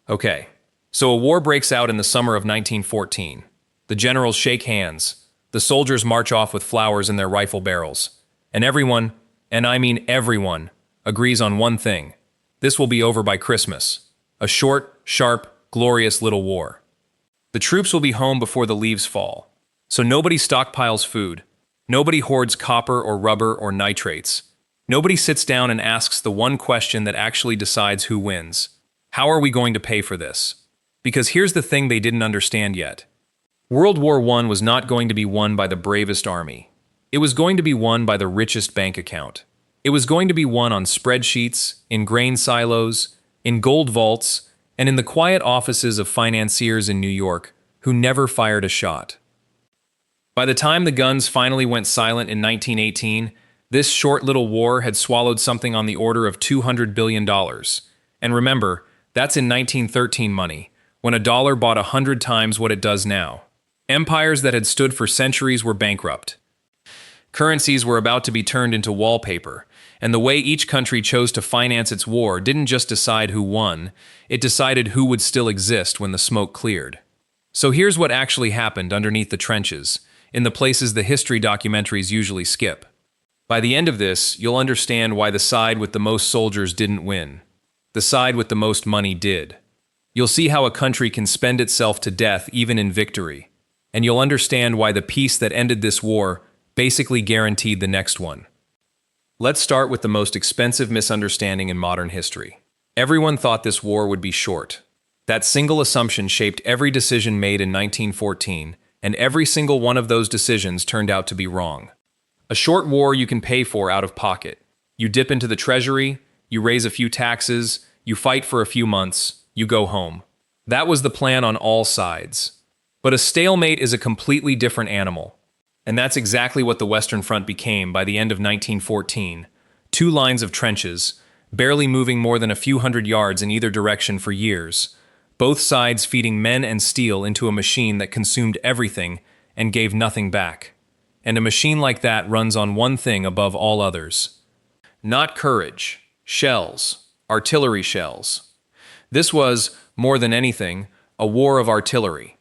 Okay, so a war breaks out in the summer of 1914. The generals shake hands. The soldiers march off with flowers in their rifle barrels. And everyone, and I mean everyone, agrees on one thing. This will be over by Christmas. A short, sharp, glorious little war. The troops will be home before the leaves fall. So nobody stockpiles food. Nobody hoards copper or rubber or nitrates. Nobody sits down and asks the one question that actually decides who wins. How are we going to pay for this? Because here's the thing they didn't understand yet. World War I was not going to be won by the bravest army. It was going to be won by the richest bank account. It was going to be won on spreadsheets, in grain silos, in gold vaults, and in the quiet offices of financiers in New York who never fired a shot. By the time the guns finally went silent in 1918, this short little war had swallowed something on the order of $200 billion. And remember, that's in 1913 money, when a dollar bought 100 times what it does now. Empires that had stood for centuries were bankrupt. Currencies were about to be turned into wallpaper, and the way each country chose to finance its war didn't just decide who won, it decided who would still exist when the smoke cleared. So here's what actually happened underneath the trenches, in the places the history documentaries usually skip. By the end of this, you'll understand why the side with the most soldiers didn't win. The side with the most money did. You'll see how a country can spend itself to death even in victory. And you'll understand why the peace that ended this war basically guaranteed the next one. Let's start with the most expensive misunderstanding in modern history. Everyone thought this war would be short. That single assumption shaped every decision made in 1914, and every single one of those decisions turned out to be wrong. A short war you can pay for out of pocket. You dip into the treasury, you raise a few taxes, you fight for a few months, you go home. That was the plan on all sides. But a stalemate is a completely different animal. And that's exactly what the Western Front became by the end of 1914. 2 lines of trenches, barely moving more than a few hundred yards in either direction for years. Both sides feeding men and steel into a machine that consumed everything and gave nothing back. And a machine like that runs on one thing above all others. Not courage, shells, artillery shells. This was, more than anything, a war of artillery.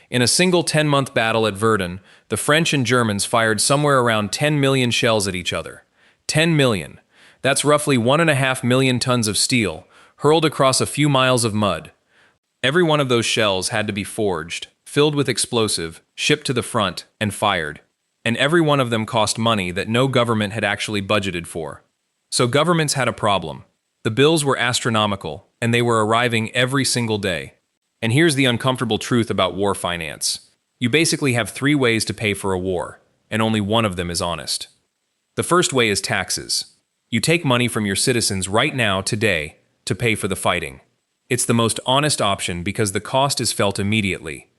In a single 10-month battle at Verdun, the French and Germans fired somewhere around 10 million shells at each other. 10 million. That's roughly 1.5 million tons of steel, hurled across a few miles of mud. Every one of those shells had to be forged, filled with explosive, shipped to the front, and fired. And every one of them cost money that no government had actually budgeted for. So governments had a problem. The bills were astronomical, and they were arriving every single day. And here's the uncomfortable truth about war finance. You basically have 3 ways to pay for a war, and only one of them is honest. The first way is taxes. You take money from your citizens right now, today, to pay for the fighting. It's the most honest option because the cost is felt immediately.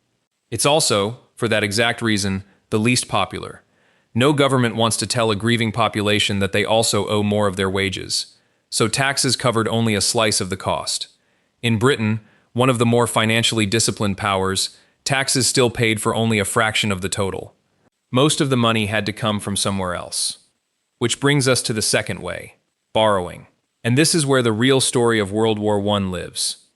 It's also, for that exact reason, the least popular. No government wants to tell a grieving population that they also owe more of their wages. So taxes covered only a slice of the cost. In Britain, one of the more financially disciplined powers, taxes still paid for only a fraction of the total. Most of the money had to come from somewhere else. Which brings us to the second way, borrowing. And this is where the real story of World War I lives.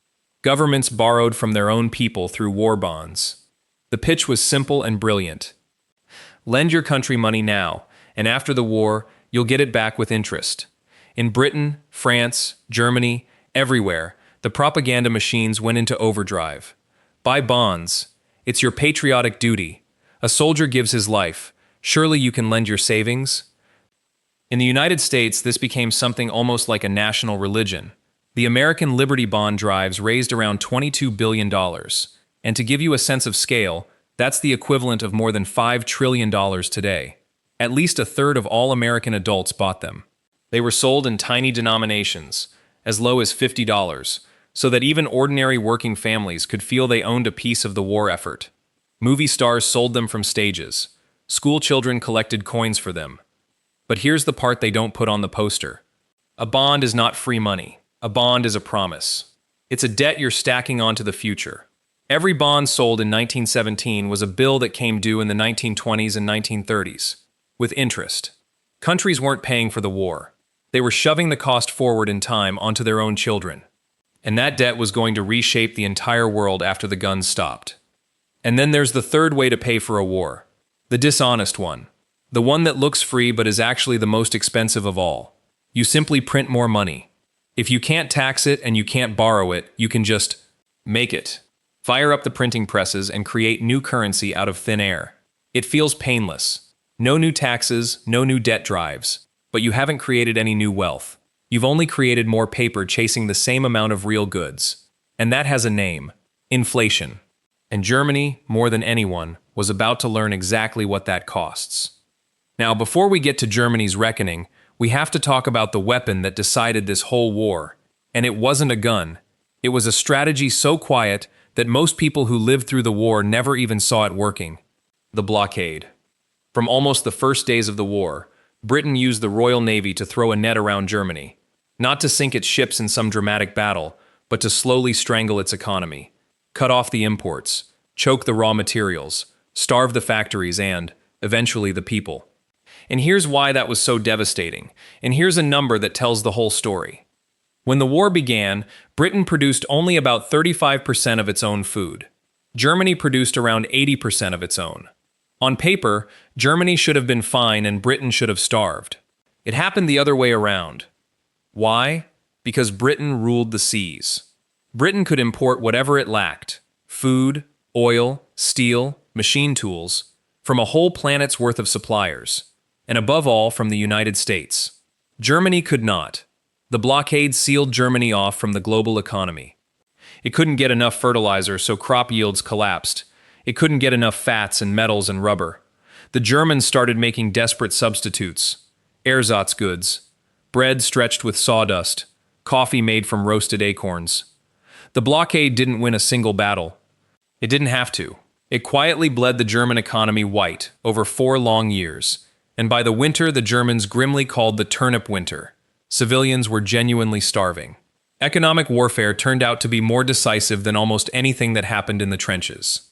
Governments borrowed from their own people through war bonds. The pitch was simple and brilliant. Lend your country money now, and after the war, you'll get it back with interest. In Britain, France, Germany, everywhere, the propaganda machines went into overdrive. Buy bonds. It's your patriotic duty. A soldier gives his life. Surely you can lend your savings? In the United States, this became something almost like a national religion. The American Liberty Bond drives raised around $22 billion. And to give you a sense of scale, that's the equivalent of more than $5 trillion today. At least 1/3 of all American adults bought them. They were sold in tiny denominations, as low as $50, so that even ordinary working families could feel they owned a piece of the war effort. Movie stars sold them from stages. School children collected coins for them. But here's the part they don't put on the poster. A bond is not free money. A bond is a promise. It's a debt you're stacking onto the future. Every bond sold in 1917 was a bill that came due in the 1920s and 1930s, with interest. Countries weren't paying for the war. They were shoving the cost forward in time onto their own children. And that debt was going to reshape the entire world after the guns stopped. And then there's the third way to pay for a war. The dishonest one. The one that looks free but is actually the most expensive of all. You simply print more money. If you can't tax it and you can't borrow it, you can just make it. Fire up the printing presses and create new currency out of thin air. It feels painless. No new taxes, no new debt drives. But you haven't created any new wealth. You've only created more paper chasing the same amount of real goods. And that has a name: inflation. And Germany, more than anyone, was about to learn exactly what that costs. Now, before we get to Germany's reckoning, we have to talk about the weapon that decided this whole war. And it wasn't a gun. It was a strategy so quiet that most people who lived through the war never even saw it working. The blockade. From almost the first days of the war, Britain used the Royal Navy to throw a net around Germany. Not to sink its ships in some dramatic battle, but to slowly strangle its economy. Cut off the imports, choke the raw materials, starve the factories and, eventually, the people. And here's why that was so devastating, and here's a number that tells the whole story. When the war began, Britain produced only about 35% of its own food. Germany produced around 80% of its own. On paper, Germany should have been fine and Britain should have starved. It happened the other way around. Why? Because Britain ruled the seas. Britain could import whatever it lacked: food, oil, steel, machine tools, from a whole planet's worth of suppliers, and above all from the United States. Germany could not. The blockade sealed Germany off from the global economy. It couldn't get enough fertilizer, so crop yields collapsed. It couldn't get enough fats and metals and rubber. The Germans started making desperate substitutes: ersatz goods, bread stretched with sawdust, coffee made from roasted acorns. The blockade didn't win a single battle. It didn't have to. It quietly bled the German economy white over 4 long years, and by the winter the Germans grimly called the turnip winter. Civilians were genuinely starving. Economic warfare turned out to be more decisive than almost anything that happened in the trenches.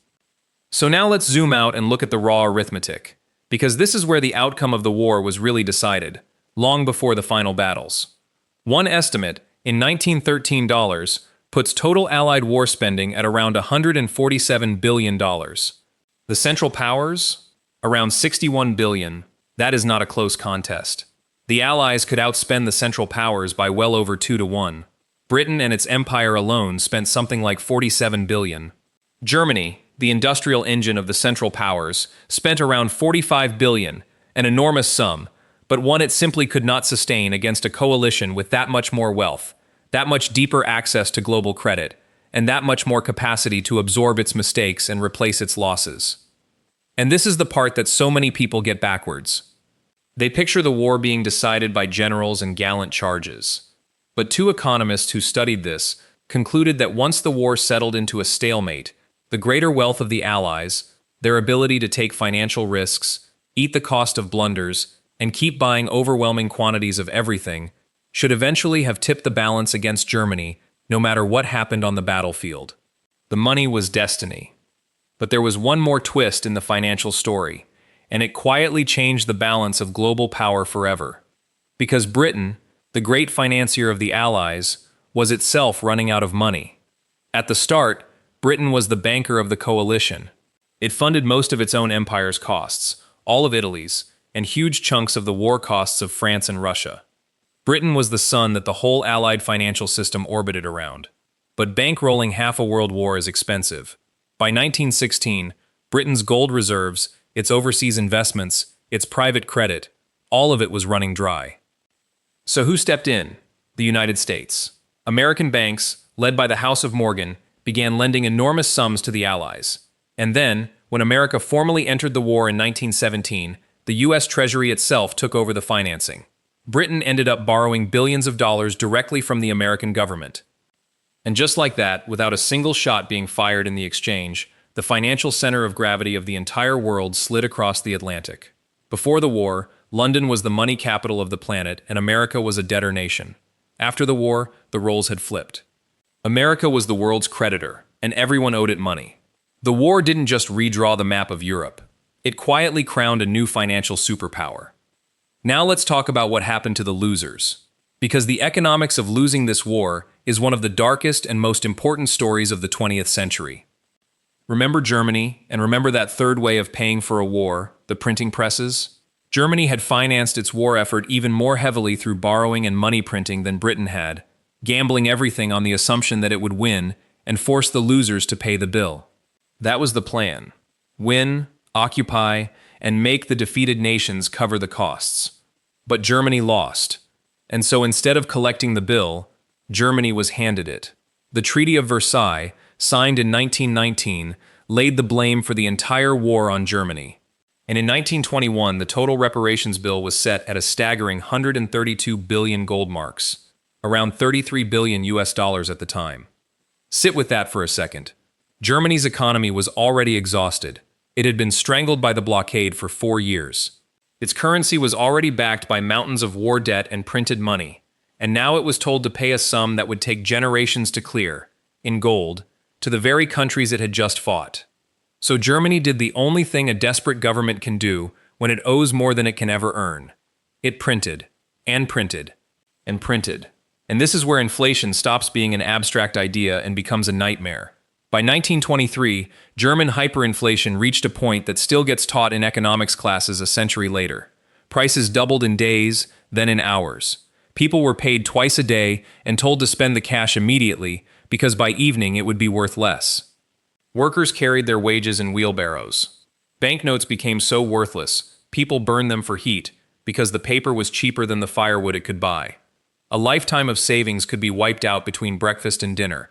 So now let's zoom out and look at the raw arithmetic, because this is where the outcome of the war was really decided, long before the final battles. One estimate, in 1913 dollars, puts total Allied war spending at around $147 billion. The Central Powers? Around $61 billion. That is not a close contest. The Allies could outspend the Central Powers by well over 2 to 1. Britain and its empire alone spent something like $47 billion. Germany, the industrial engine of the Central Powers, spent around $45 billion, an enormous sum, but one it simply could not sustain against a coalition with that much more wealth, that much deeper access to global credit, and that much more capacity to absorb its mistakes and replace its losses. And this is the part that so many people get backwards. They picture the war being decided by generals and gallant charges. But 2 economists who studied this concluded that once the war settled into a stalemate, the greater wealth of the Allies, their ability to take financial risks, eat the cost of blunders, and keep buying overwhelming quantities of everything, should eventually have tipped the balance against Germany, no matter what happened on the battlefield. The money was destiny. But there was one more twist in the financial story, and it quietly changed the balance of global power forever. Because Britain, the great financier of the Allies, was itself running out of money. At the start, Britain was the banker of the coalition. It funded most of its own empire's costs, all of Italy's, and huge chunks of the war costs of France and Russia. Britain was the sun that the whole Allied financial system orbited around. But bankrolling half a world war is expensive. By 1916, Britain's gold reserves, its overseas investments, its private credit, all of it was running dry. So who stepped in? The United States. American banks, led by the House of Morgan, began lending enormous sums to the Allies. And then, when America formally entered the war in 1917, the U.S. Treasury itself took over the financing. Britain ended up borrowing billions of dollars directly from the American government. And just like that, without a single shot being fired in the exchange, the financial center of gravity of the entire world slid across the Atlantic. Before the war, London was the money capital of the planet and America was a debtor nation. After the war, the roles had flipped. America was the world's creditor, and everyone owed it money. The war didn't just redraw the map of Europe. It quietly crowned a new financial superpower. Now let's talk about what happened to the losers. Because the economics of losing this war is one of the darkest and most important stories of the 20th century. Remember Germany, and remember that third way of paying for a war, the printing presses? Germany had financed its war effort even more heavily through borrowing and money printing than Britain had, gambling everything on the assumption that it would win and force the losers to pay the bill. That was the plan. Win, occupy, and make the defeated nations cover the costs. But Germany lost, and so instead of collecting the bill, Germany was handed it. The Treaty of Versailles, signed in 1919, laid the blame for the entire war on Germany. And in 1921, the total reparations bill was set at a staggering 132 billion gold marks, around 33 billion US dollars at the time. Sit with that for a second. Germany's economy was already exhausted. It had been strangled by the blockade for 4 years. Its currency was already backed by mountains of war debt and printed money, and now it was told to pay a sum that would take generations to clear, in gold, to the very countries it had just fought. So Germany did the only thing a desperate government can do when it owes more than it can ever earn. It printed, and printed, and printed. And this is where inflation stops being an abstract idea and becomes a nightmare. By 1923, German hyperinflation reached a point that still gets taught in economics classes a century later. Prices doubled in days, then in hours. People were paid twice a day and told to spend the cash immediately because by evening it would be worth less. Workers carried their wages in wheelbarrows. Banknotes became so worthless, people burned them for heat because the paper was cheaper than the firewood it could buy. A lifetime of savings could be wiped out between breakfast and dinner.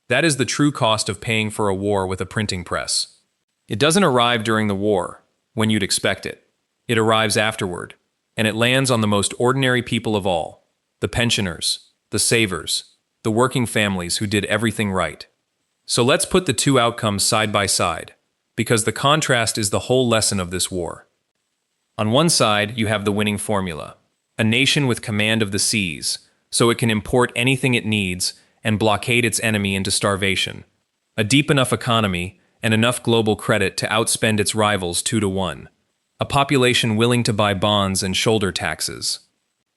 That is the true cost of paying for a war with a printing press. It doesn't arrive during the war, when you'd expect it. It arrives afterward, and it lands on the most ordinary people of all, the pensioners, the savers, the working families who did everything right. So let's put the two outcomes side by side, because the contrast is the whole lesson of this war. On one side, you have the winning formula, a nation with command of the seas, so it can import anything it needs and blockade its enemy into starvation. A deep enough economy and enough global credit to outspend its rivals 2-1. A population willing to buy bonds and shoulder taxes.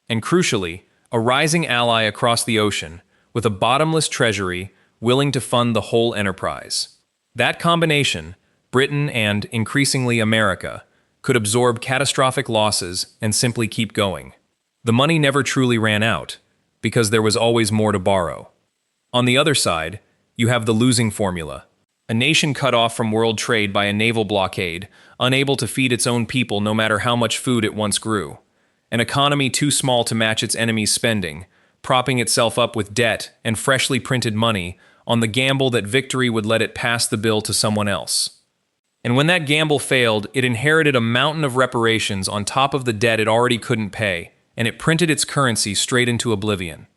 And crucially, a rising ally across the ocean with a bottomless treasury willing to fund the whole enterprise. That combination, Britain and, increasingly, America, could absorb catastrophic losses and simply keep going. The money never truly ran out, because there was always more to borrow. On the other side, you have the losing formula. A nation cut off from world trade by a naval blockade, unable to feed its own people no matter how much food it once grew. An economy too small to match its enemy's spending, propping itself up with debt and freshly printed money on the gamble that victory would let it pass the bill to someone else. And when that gamble failed, it inherited a mountain of reparations on top of the debt it already couldn't pay, and it printed its currency straight into oblivion.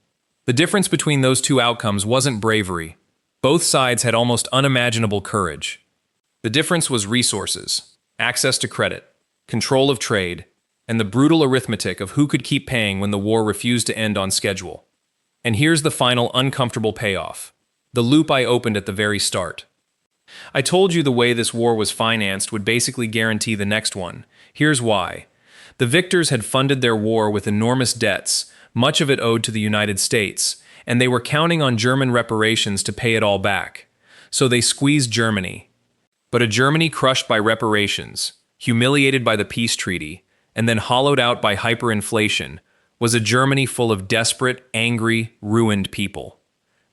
The difference between those two outcomes wasn't bravery. Both sides had almost unimaginable courage. The difference was resources, access to credit, control of trade, and the brutal arithmetic of who could keep paying when the war refused to end on schedule. And here's the final uncomfortable payoff. The loop I opened at the very start. I told you the way this war was financed would basically guarantee the next one. Here's why. The victors had funded their war with enormous debts, much of it owed to the United States, and they were counting on German reparations to pay it all back. So they squeezed Germany. But a Germany crushed by reparations, humiliated by the peace treaty, and then hollowed out by hyperinflation, was a Germany full of desperate, angry, ruined people.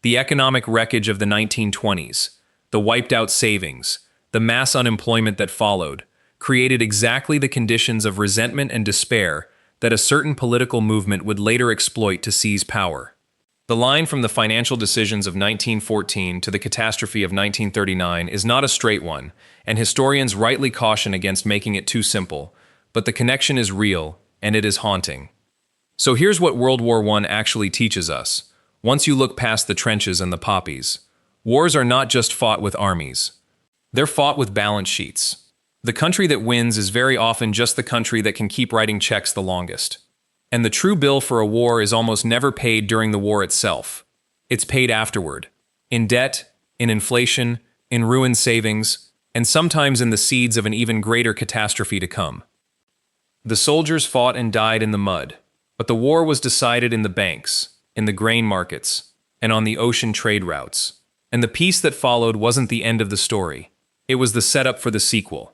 The economic wreckage of the 1920s, the wiped-out savings, the mass unemployment that followed, created exactly the conditions of resentment and despair that a certain political movement would later exploit to seize power. The line from the financial decisions of 1914 to the catastrophe of 1939 is not a straight one, and historians rightly caution against making it too simple, but the connection is real, and it is haunting. So here's what World War I actually teaches us. Once you look past the trenches and the poppies, wars are not just fought with armies. They're fought with balance sheets. The country that wins is very often just the country that can keep writing checks the longest. And the true bill for a war is almost never paid during the war itself. It's paid afterward. In debt, in inflation, in ruined savings, and sometimes in the seeds of an even greater catastrophe to come. The soldiers fought and died in the mud, but the war was decided in the banks, in the grain markets, and on the ocean trade routes. And the peace that followed wasn't the end of the story. It was the setup for the sequel.